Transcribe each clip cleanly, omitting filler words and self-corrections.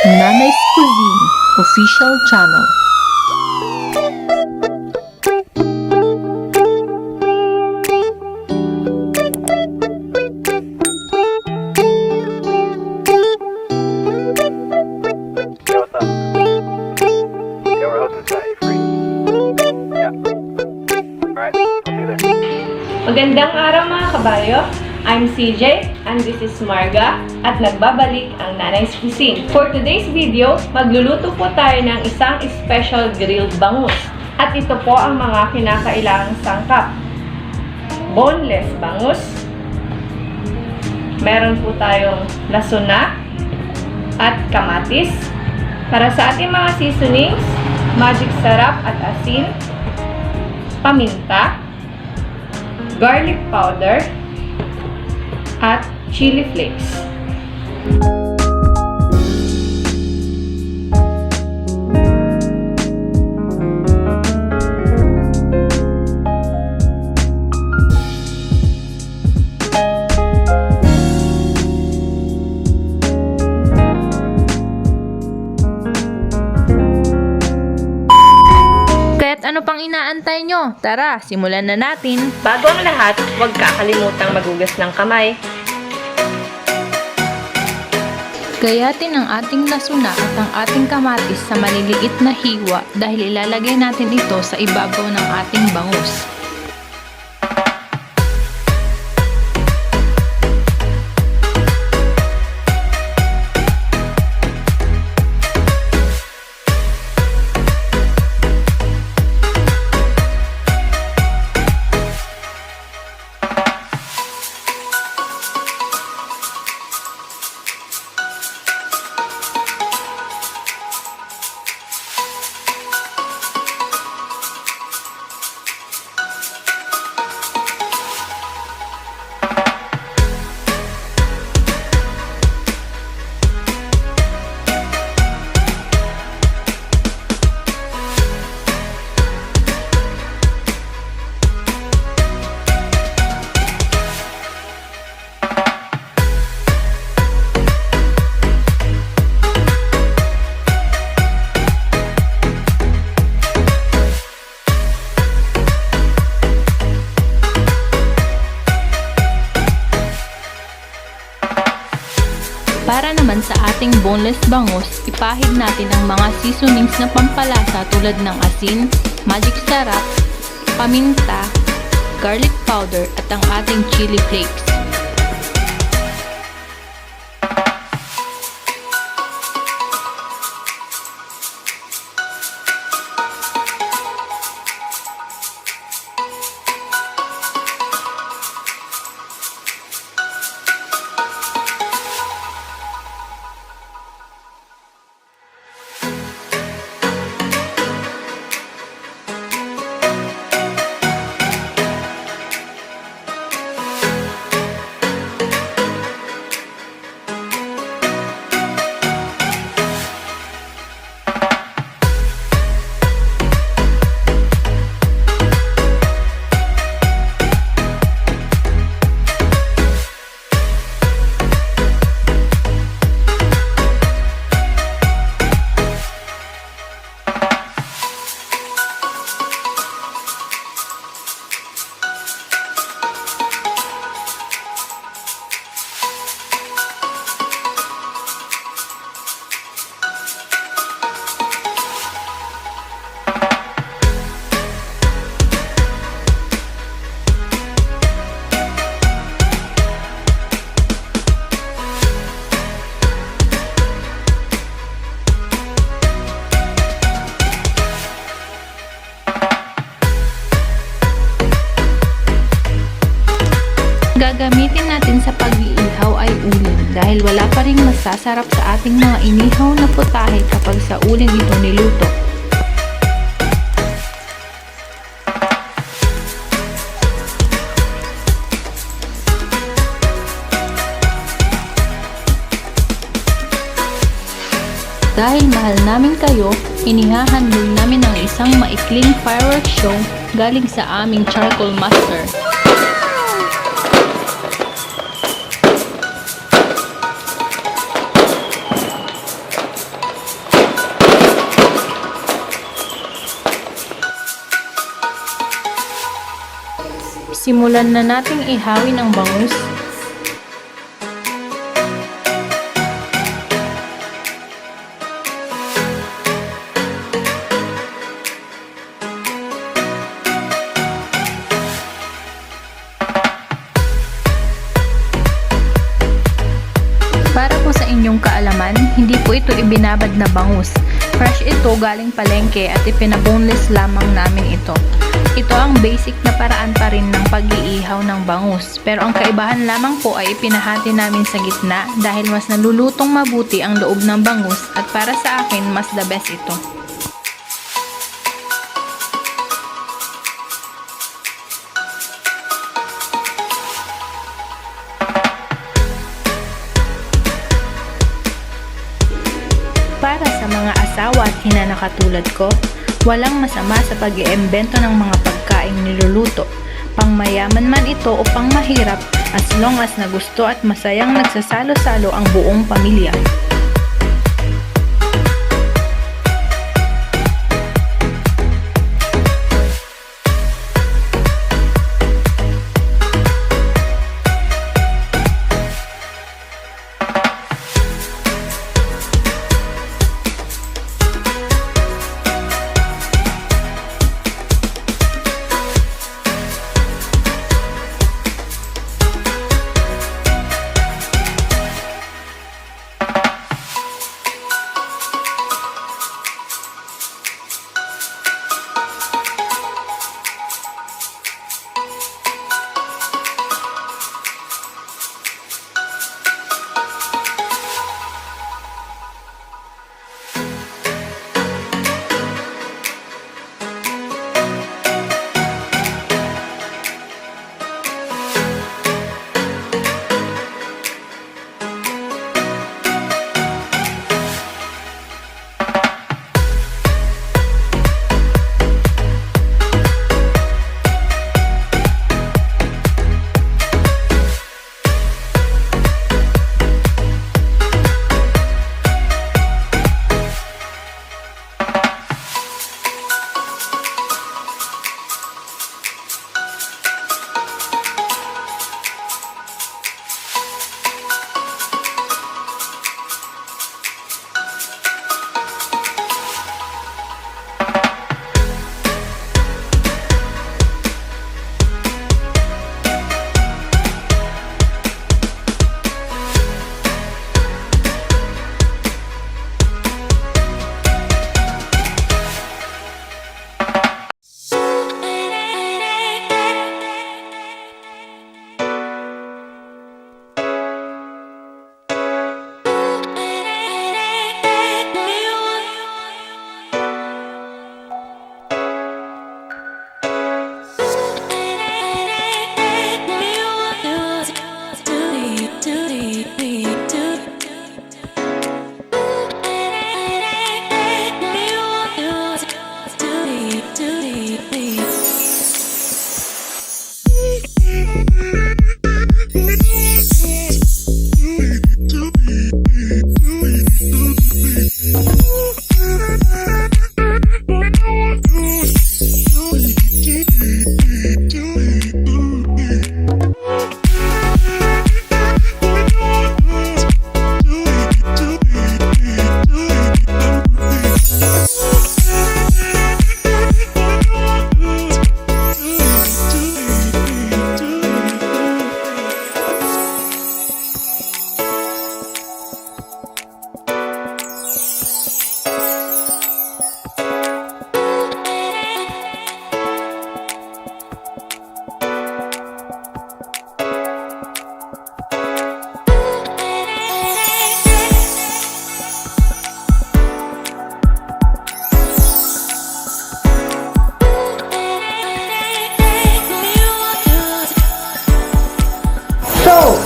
Nanay's Cuisine official channel. Yo, what's up? Yeah, we're hosting tonight. You free? Yeah. Alright, I'll see you there. Magandang araw mga kabayo! I'm CJ and this is Marga at nagbabalik ang Nanay's Cuisine. For today's video, magluluto po tayo ng isang special grilled bangus. At ito po ang mga kinakailangang sangkap. Boneless bangus. Meron po tayong lasuna at kamatis. Para sa ating mga seasonings, magic sarap at asin, paminta, garlic powder, at chili flakes. Kaya't ano pang inaantay nyo? Tara, simulan na natin. Bago ang lahat, huwag kakalimutang magugas ng kamay. Gayatin ang ating lasuna at ang ating kamatis sa maliliit na hiwa dahil ilalagay natin ito sa ibabaw ng ating bangus. Para naman sa ating boneless bangus, ipahid natin ang mga seasonings na pampalasa tulad ng asin, magic sarap, paminta, garlic powder at ang ating chili flakes. Gagamitin natin sa pag-iihaw ay uling dahil wala pa ring masasarap sa ating mga inihaw na putahe kapag sa uling ito niluto. Dahil mahal namin kayo, inihahandog namin ang isang maikling fireworks show galing sa aming charcoal master. simulan na nating ihawin ang bangus. Para po sa inyong kaalaman, hindi po ito ibinabad na bangus. Fresh ito galing palengke at ipinaboneless lamang namin ito. Ito ang basic na paraan pa rin ng pag-iihaw ng bangus. Pero ang kaibahan lamang po ay ipinahati namin sa gitna dahil mas nalulutong mabuti ang loob ng bangus at para sa akin mas the best ito. Para sa mga asawa at hinana katulad ko, walang masama sa pag-iimbento ng mga pagkaing niluluto. Pangmayaman man ito o pangmahirap, as long as na gusto at masayang nagsasalo-salo ang buong pamilya.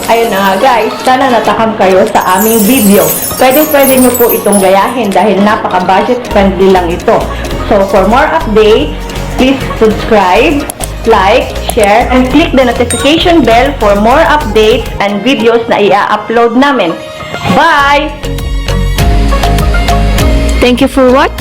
Ayun na nga guys, sana natakam kayo sa aming video. Pwede nyo po itong gayahin dahil napaka-budget friendly lang ito. So for more updates, please subscribe, like, share, and click the notification bell for more updates and videos na i-upload namin. Bye! Thank you for watching!